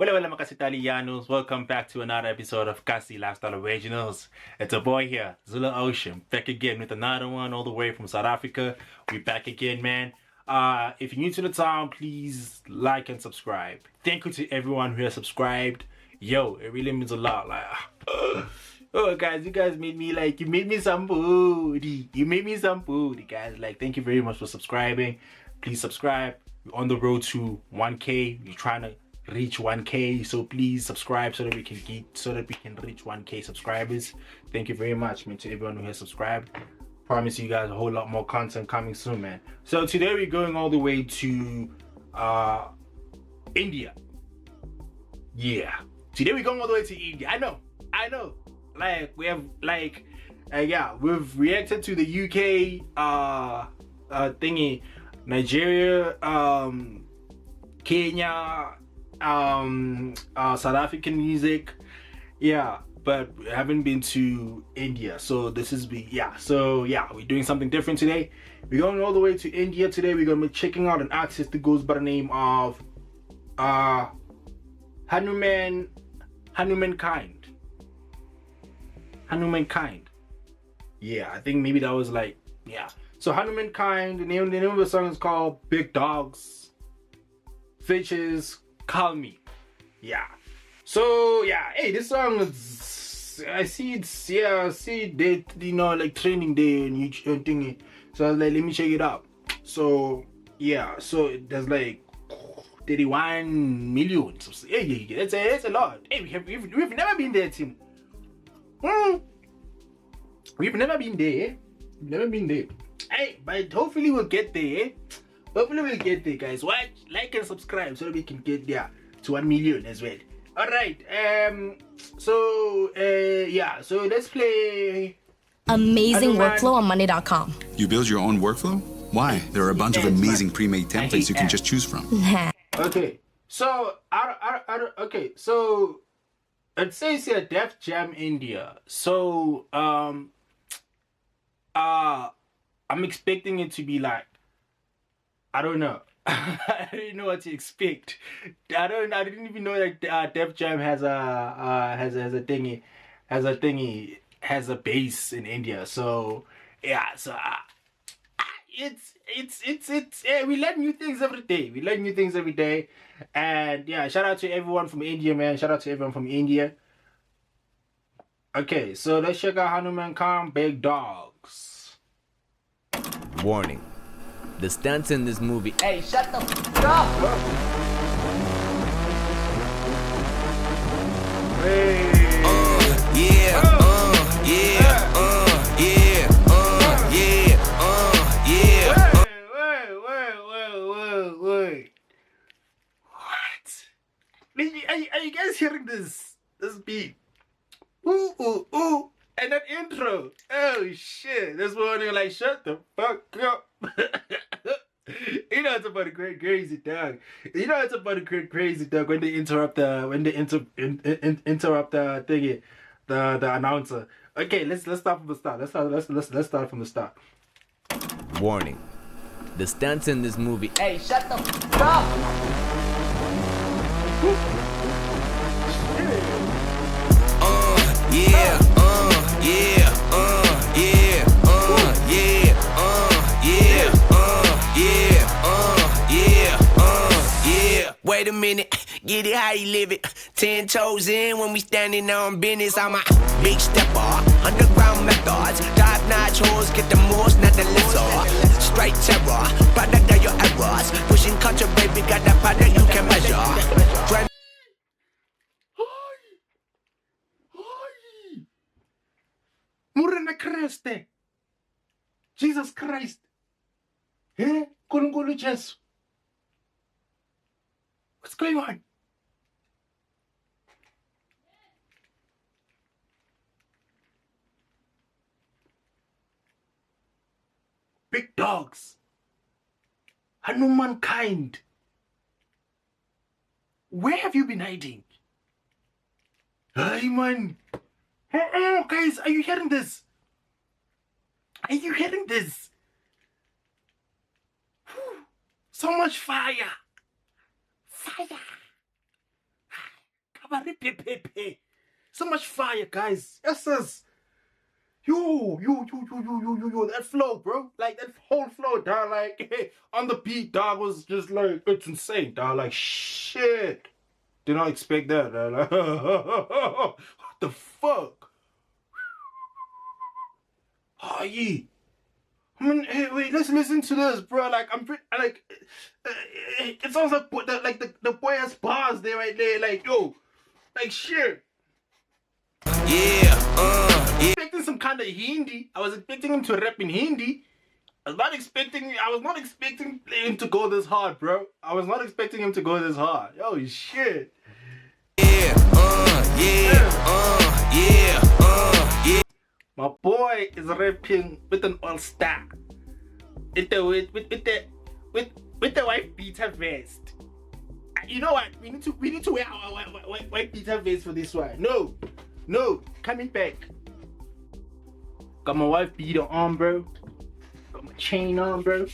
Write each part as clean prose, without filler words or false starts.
Hola, hola, Macas Italianos. Welcome back to another episode of Kasi Lifestyle Originals. It's a boy here, Zula Ocean, back again with another one all the way from South Africa. We're back again, man. If you're new to the town, please like and subscribe. Thank you to everyone who has subscribed. Yo, it really means a lot. Like, oh, guys, you guys made me like, you made me some booty. You made me some booty, guys. Like, thank you very much for subscribing. Please subscribe. We're on the road to 1K. We're trying to reach 1K, so please subscribe so that we can reach 1K subscribers. Thank you very much, man, to everyone who has subscribed. Promise you guys a whole lot more content coming soon, man. So today we're going all the way to India. Yeah, today we're going all the way to India. I know. Like, we have like yeah, we've reacted to the UK thingy, Nigeria, Kenya, South African music, yeah, but we haven't been to India. So this is we're doing something different today. We're going all the way to India today. We're gonna be checking out an artist that goes by the name of Hanuman Kind. Yeah, I think maybe that was like, yeah. So Hanuman Kind, the name of the song is called Big Dogs Fishes Call Me. Yeah. So yeah, hey, this song is, I see they, like training day and YouTube thingy. So I was like, let me check it out. So yeah, so there's like 31 million. So, yeah, that's a lot. Hey, we've never been there, Tim. We've never been there. Hey, but hopefully we'll get there. Hopefully we'll get there, guys. Watch, like and subscribe so that we can get there to 1 million as well. All right. So let's play Amazing workflow on Monday.com. You build your own workflow? Why? There are a bunch of amazing pre-made templates you can just choose from. Okay. So okay. So it says here Def Jam India. So I'm expecting it to be like, I don't know. I didn't know what to expect. I didn't even know that Def Jam has a base in India. So yeah, so it's we learn new things every day. And yeah, shout out to everyone from India, man. Okay, so let's check out Hanuman Khan, Big Dogs. Warning. The stunts in this movie. Hey, shut the f up! Hey. Wait. What? Are you guys hearing this beat? Ooh. And that intro. Oh shit. This morning like, shut the fuck up. You know it's about to go crazy, dog. When they interrupt the thingy, the announcer. Okay, let's start from the start. Let's start from the start. Warning. The stunts in this movie. Hey, shut the f up! Wait a minute, get it how you live it. 10 toes in when we standing on business. I'm a big stepper, underground methods. Top-notch hoes, get the most, not the lesser. Straight terror, product of your errors. Pushing culture, baby, got that product you can measure. Murena Christe. Jesus Christ. Eh? Kulungulu Jesu. What's going on? Big Dogs. Hanuman Kind. Where have you been hiding? Hey, man. Oh, guys, are you hearing this? So much fire. So much fire, guys. Yes, sis. Yo, that flow, bro. Like, that whole flow, dog. Like, on the beat, dog, was just like, it's insane, dog. Like, shit. Did not expect that, dog. Like, what the fuck? Oh, yeah. I mean, hey, wait, let's listen to this, bro. Like, I'm pretty, like, it sounds like, the boy has bars there, right there. Like, yo, like, shit. Yeah, I was expecting some kind of Hindi. I was expecting him to rap in Hindi. I was not expecting him to go this hard, bro. I was not expecting him to go this hard. Yo, shit. yeah, yeah. My boy is rapping with an all-star. With the white beater vest. You know what? We need to wear our white beater vest for this one. No, coming back. Got my wife beater on, bro. Got my chain on, bro.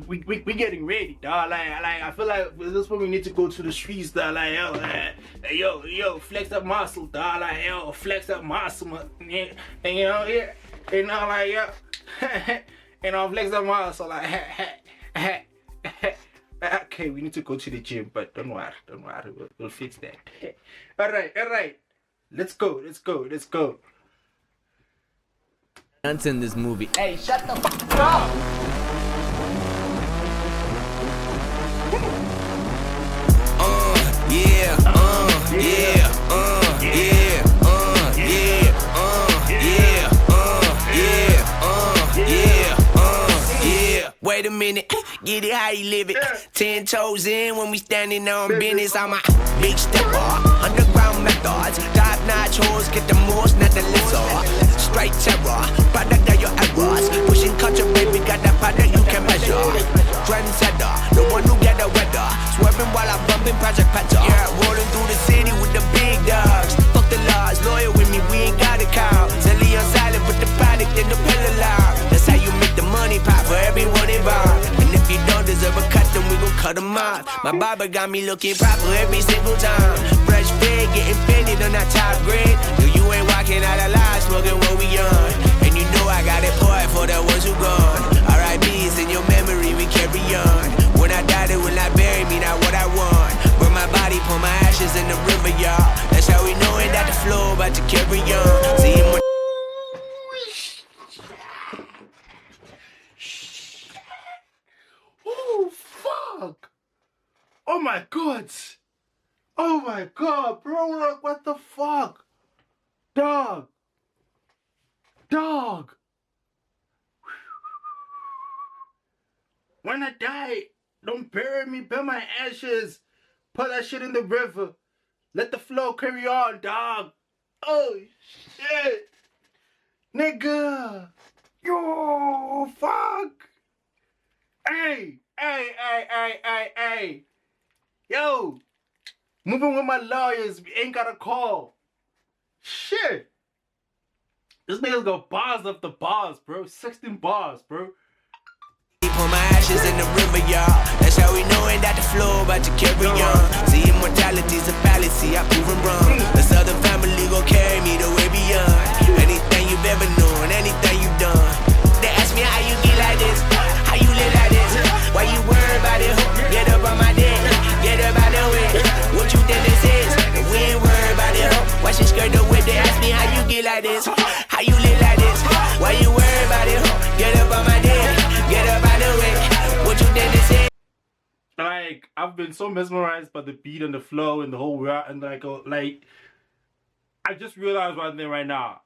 We getting ready, dog. Like I feel like this is when we need to go to the streets, dog. Like yo, flex that muscle, dog. Like yo, flex that muscle, man. Yeah, and you know, yeah, and now like yo, and I'll flex that muscle, like okay, we need to go to the gym, but don't worry, we'll fix that. All right. Let's go. Dance in this movie. Hey, shut the fuck up. Wait a minute, get it how you live it. 10 toes in when we standing on business. I'm a big stepper, underground methods. Top-notch hoes, get the most, not the lesser. Straight terror, product of your errors. Pushing culture, baby, got that product you can measure. Trendsetter, the one who get the weather. Swerving while I'm bumping Project Petter. Yeah, rolling through the city with the big dogs. Fuck the laws, loyal with me, we ain't got a cow. Telly on silent, put the product in the pillar loud. That's how you make the money pop for everyone involved. And if you don't deserve a cut, then we gon' cut them off. My barber got me looking proper every single time. Fresh fade, getting fitted on that top grade. No, you ain't walking out alive, smoking what we on. And you know I got it poured for the ones who gone. R.I.P.'s in your memory, we carry on. When I die, they will not bury me, not what I want. Burn my body, pour my ashes in the river, y'all. That's how we know it, that the flow about to carry on. See him. Oh fuck! Oh my god, bro! Like, what the fuck, dog? When I die, don't bury me, burn my ashes, put that shit in the river, let the flow carry on, dog. Oh shit, nigga, yo, fuck. Hey, yo, moving with my lawyers, we ain't got a call. Shit, this nigga's got bars after bars, bro. 16 bars, bro. Pour my ashes in the river, y'all. That's how we know it, that the flow about to carry on. See, immortality's a fallacy, I prove it wrong. The Southern family gon' carry me the way beyond. Anything you've ever known, anything you've done. They ask me how you get like this, how you live like this. Why you worry about it? Get up on my dick, get up out the way. What you think this is? We ain't worried about it. Why she skirt the whip? They ask me how you get like this, how you live like this. Why you worry about it? Get up on my dick, get up out the way. What you think this is? Like, I've been so mesmerized by the beat and the flow and the whole rap, and like I just realized one thing right now.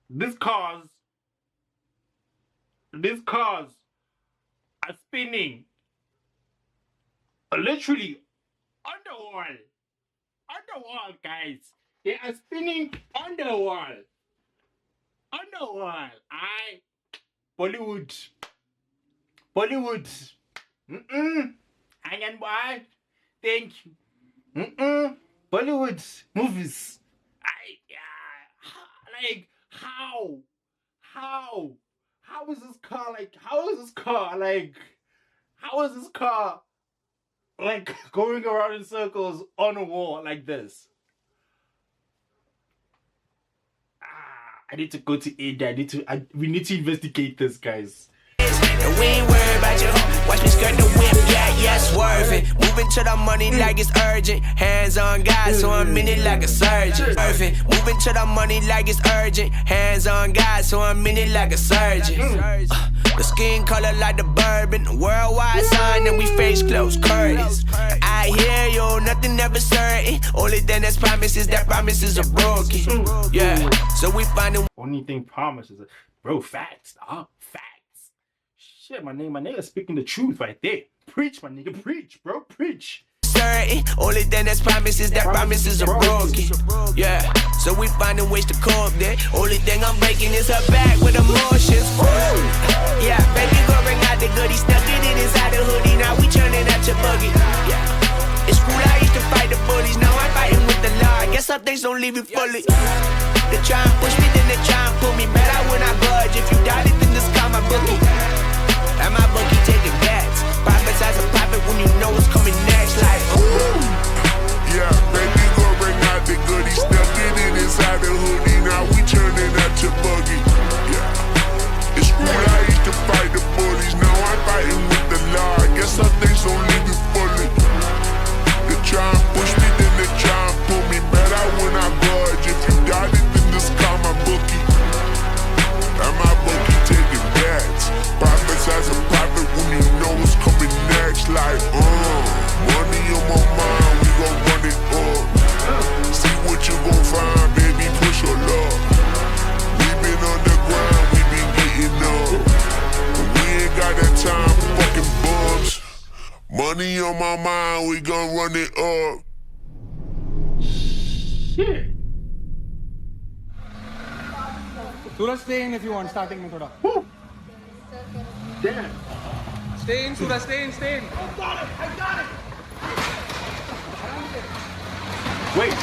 These cars are spinning literally underwater, guys. They are spinning underwater. Bollywood. Hang on, boy. Thank you. Bollywood movies. Like, how is this car? Like, how is this car? like going around in circles on a wall like this. I need to go to India. We need to investigate this, guys. And we ain't worried about you. Watch me skirt the whip, yeah, swerving. Moving to the money like it's urgent. Hands on God, so I'm in it like a surgeon. Swerving. Moving to the money like it's urgent. Hands on God, so I'm in it like a surgeon. The skin color like the bourbon. Worldwide sign and we face close curtains. I hear you, nothing ever certain. Only thing that's promises that promises are broken. Yeah, so we find it. Only thing promises, bro, facts, dog, facts. Shit, my nigga speaking the truth right there. Preach, my nigga, preach, bro, preach. Certain, only thing that's promises that promises are broken. Yeah, so we finding ways to cope there. Only thing I'm breaking is her back with emotions. Yeah, baby girl bring out the goodies, stuck it in inside the hoodie. Now we turning out your buggy. Yeah, it's cool. I used to fight the bullies, now I'm fighting with the law. I guess some things don't leave you fully. They try and push me, then they try and pull me. Better when I budge. If you doubt it, then just call my bookie. And my bookie taking bets. Profits as a profit when you know what's coming next. Like, ooh. Yeah, baby girl bring out the goodies, stuck it in inside the hoodie. Now we turning out your buggy. Yeah, it's cool. I used to fight the bullies, now I'm fighting with the law. I guess some things don't leave you fully. They try and push me, then they try and pull me. Better when I budge. If you doubt it, then just call my bookie. And my bookie taking bets. Profits as a profit when you know what's coming next. Like, money on my mind, we gon' run it up. See what you gon' find, baby, push your luck. We been on the ground, we been getting up. We ain't got that time for fucking bums. Money on my mind, we gon' run it up. Shit. Suraj, stay in if you want, starting में थोड़ा. Damn. Stay in, Suraj, stay in. I got it. Wait.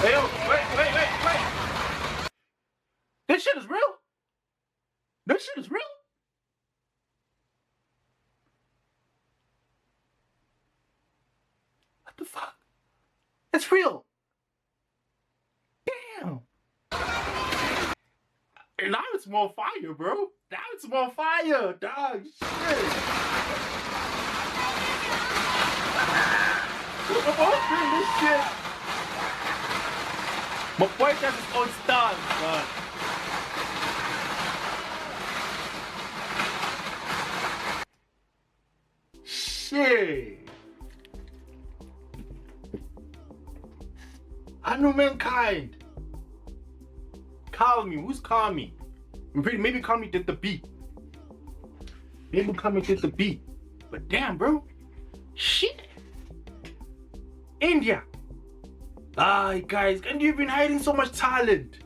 Hey, yo, wait. This shit is real? This shit is real? What the fuck? That's real. Damn. And now it's more fire, bro. Now it's more fire, dog. Shit. We're both doing this shit. My boy has his own style, but shit. I know mankind. Call me. Who's Call Me? Maybe Call Me did the beat. Maybe Call Me did the beat. But damn, bro. Shit. India. Guys, and you've been hiding so much talent.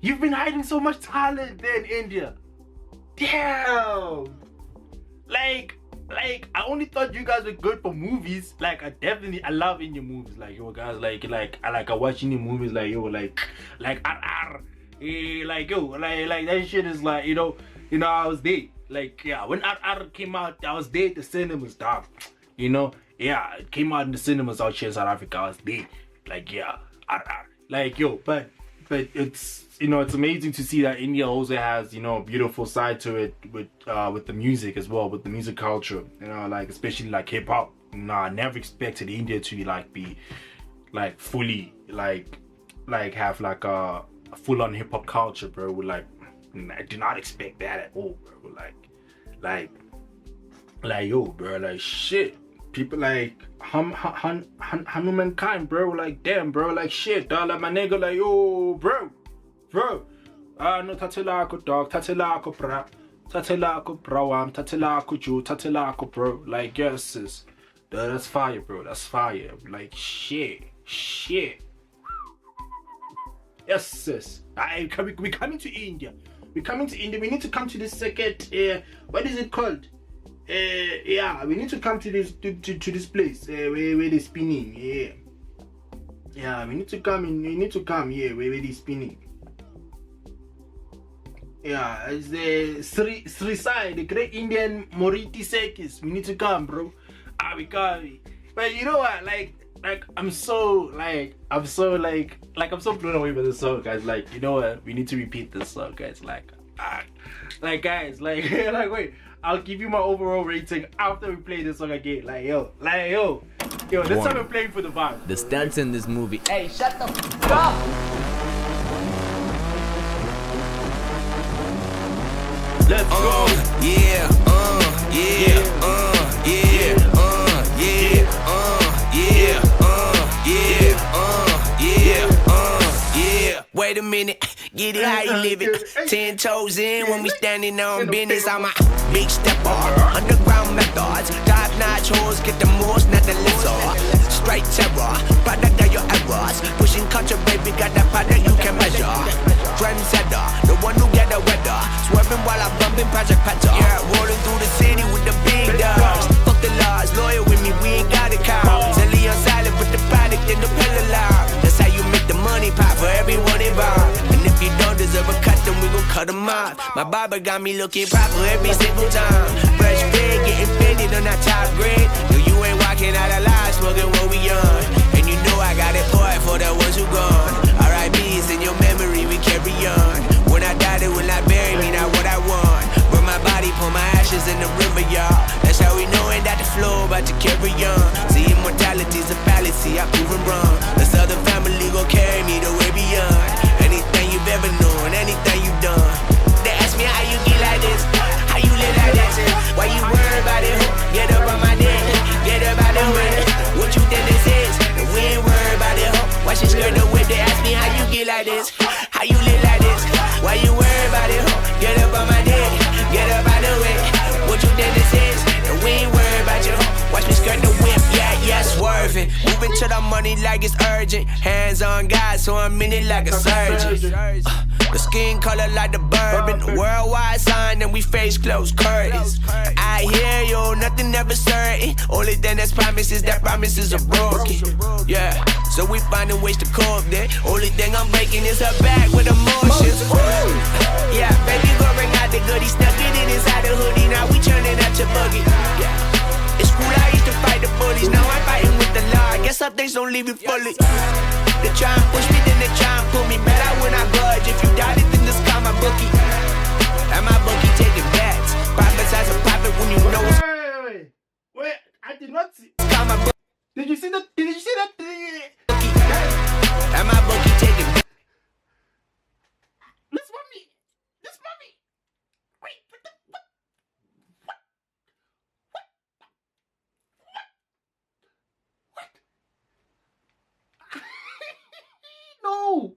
You've been hiding so much talent there in India. Damn. Like, I only thought you guys were good for movies. Like, I love Indian movies. Like, yo, guys, I watch Indian movies. Like, yo, like RR. Like, yo, like that shit is like, you know, I was there. Like, yeah, when RR came out, I was there at the cinemas, dog. You know, yeah, it came out in the cinemas out here in South Africa. I was there. Like, yeah, RR. Like, yo, but it's, you know, it's amazing to see that India also has, you know, a beautiful side to it with the music as well, with the music culture, you know, like especially like hip hop. I never expected India to like be like fully like have like a full on hip hop culture, bro. Like, I did not expect that at all, bro. Like yo, bro, like shit. People like Hanumankind, bro. Like, damn, bro. Like, shit, dog. Like, my nigga, like, yo, bro. No, Tatilako, dog. Tatilako, bro. Tatilako, bro. Tatilako, Jew. Tatilako, bro. Like, yes, sis. Duh, that's fire, bro. That's fire. Like, shit. Yes, sis. We coming to India. We need to come to this second, what is it called? Yeah, we need to come to this to this place where they're spinning. Yeah, we need to come. Yeah, where they're spinning. Yeah, it's the Sri Sai, the great Indian Moriti Sekis. We need to come, bro. Abikavi. But you know what? Like I'm so blown away by this song, guys. Like, you know what? We need to repeat this song, guys. Like guys, like wait. I'll give you my overall rating after we play this song again. Like yo, this time we're playing for the vibe. The stunts in this movie. Hey, shut the f up. Let's go. Yeah, Wait a minute, get it how you live it. 10 toes in when we standing on business. I'm a big stepper, underground methods. Top-notch hoes, get the most, not the lesser. Straight terror, product of your errors. Pushing culture, baby, got that product you can measure. Trendsetter, the one who get the weather. Swerving while I'm bumping Project Petter. Yeah, rolling through the city with the big dogs. Fuck the laws, loyal with me, we ain't got a car. Zelly on silent with the product in the pill alarm. That's how you make the money pop for everyone involved. And if you don't deserve a cut, then we gon' cut them off. My barber got me looking proper every single time. Fresh fit, getting fitted on that top grade. No, you ain't walking out alive, smoking what we on. And you know I got it poured for the ones who gone. R.I.P.'s in your memory, we carry on. When I die, they will not bury me, not what I want. Burn my body, pour my ashes in the river, y'all. That's how we knowin' that the flow about to carry on. See, immortality's a fallacy, I proven wrong. This other family gon' carry me the way beyond. Anything you've ever known, anything you've done. They ask me how you get like this, how you live like this. Why you worry about it? Get up on my dick, get up out the way. What you think this is? And we ain't worried about it, ho. Why she skirt the whip? They ask me how you get like this, how you live like this. Why you worry about it, ho? Get up on my dick, get up out the way. What you think this is? And we ain't worried about you, ho. Watch me skirt the whip, yeah, swerving. Moving to the money like it's urgent. Hands on God, so I'm in it like a surgeon. The skin color like the bourbon. Worldwide sign and we face closed curtains. I hear you, nothing ever certain. Only thing that's promised is that promises are broken. Yeah, so we finding ways to cope then. Only thing I'm breaking is her back with emotions. Yeah, baby, go bring out the goodies. Stuck it in inside the hoodie. Now we turning out your buggy. Yeah, it's cool, I used to fight the bullies. Now I'm fighting with the law. I guess some things don't leave you fully. They try and push me, then they try and pull me. Better when I budge. If you doubt it, then just call my bookie. And my bookie taking bets. Profits as a profit when you know it's. Wait, I did not see. Call my bookie. Did you see that? And my bookie taking bets. This mommy. Wait, what? No.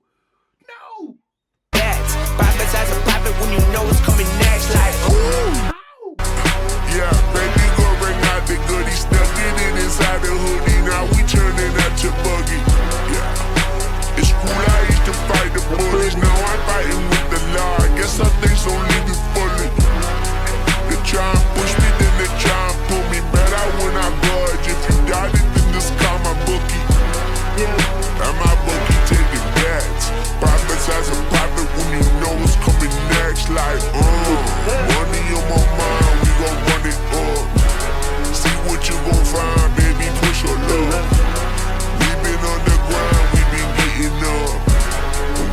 Bets. Profits as a profit when you know it's coming next. Like, ooh. Yeah, baby, go bring out the goodies. Stuck it in inside the hoodie. Now we turning out your buggy. Yeah, it's cool. I used to fight the bullies. Now I'm fighting with the law. I guess some things don't leave you fully. They try and push me, then they try and pull me. Better when I budge. If you doubt it, then just call my bookie. And my bookie taking bets. Profits as a profit when you know it's coming next. Like, money on my mind, we gon' run it up. See what you gon' find, baby, push your luck. We been on the grind, we been getting up.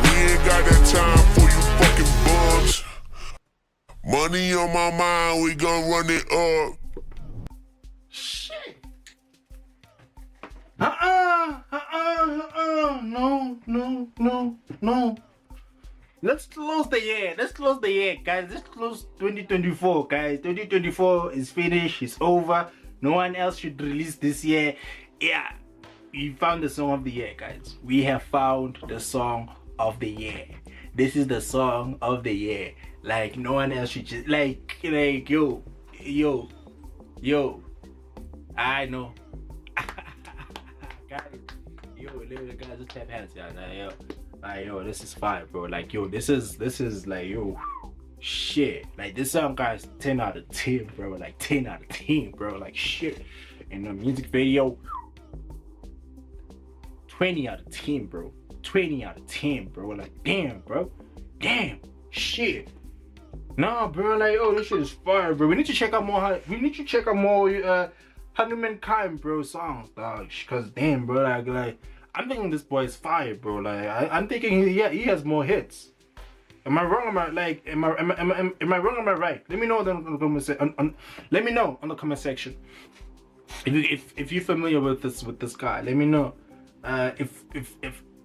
We ain't got that time for you fucking bugs. Money on my mind, we gon' run it up. Shit. No. Let's close the year, guys. Let's close 2024, guys. 2024 is finished. It's over. No one else should release this year. Yeah, we found the song of the year, guys. We have found the song of the year. This is the song of the year. Like, no one else should just like yo. I know. Guys, literally, guys, just tap hands, y'all. Yo, this is fire, bro. Like, yo, this is like, yo, shit. Like, this song, guys, 10 out of 10, bro. Like, 10 out of 10, bro. Like, shit. And the music video, 20 out of 10, bro. 20 out of 10, bro. Like, damn, bro. Damn, shit. Nah, bro, like, oh, this shit is fire, bro. We need to check out more. Hanuman Kind, bro, songs, dog. Cause damn, bro, like, I'm thinking this boy is fire, bro. Like, I'm thinking he has more hits. Am I wrong? Am I wrong? Am I right? Let me know in the comment section. Let me know on the comment section. If you're familiar with this guy, let me know. If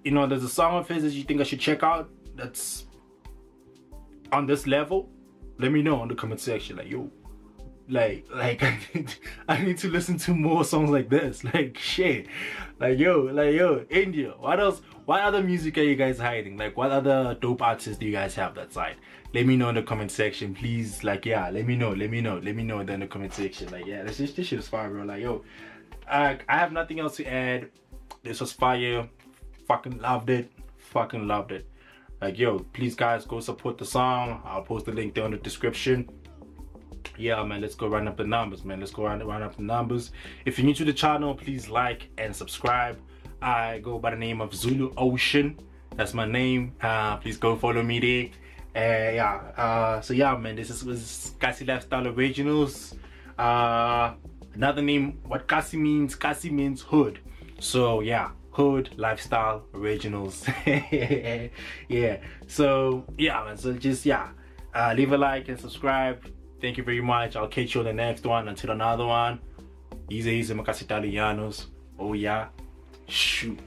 you know there's a song of his that you think I should check out that's on this level, let me know in the comment section. Like, yo, like I need to listen to more songs like this. Like, shit, like yo, India. What else? What other music are you guys hiding? Like, what other dope artists do you guys have that side? Let me know in the comment section, please. Like, yeah, let me know in the comment section. Like, yeah, this shit is fire, bro. Like, yo, I have nothing else to add. This was fire. Fucking loved it. Like, yo, please guys go support the song. I'll post the link there in the description. Yeah, man, let's go round up the numbers, man. Let's go round up the numbers. If you're new to the channel, please like and subscribe. I go by the name of Zulu Ocean. That's my name. Please go follow me there. So yeah, man, this was Kasi Lifestyle Originals. Another name, what Kasi means hood. So yeah, hood lifestyle originals. Yeah, so yeah, man, so just leave a like and subscribe. Thank you very much. I'll catch you on the next one. Until another one, easy Makasi Italianos. Oh yeah, shoot.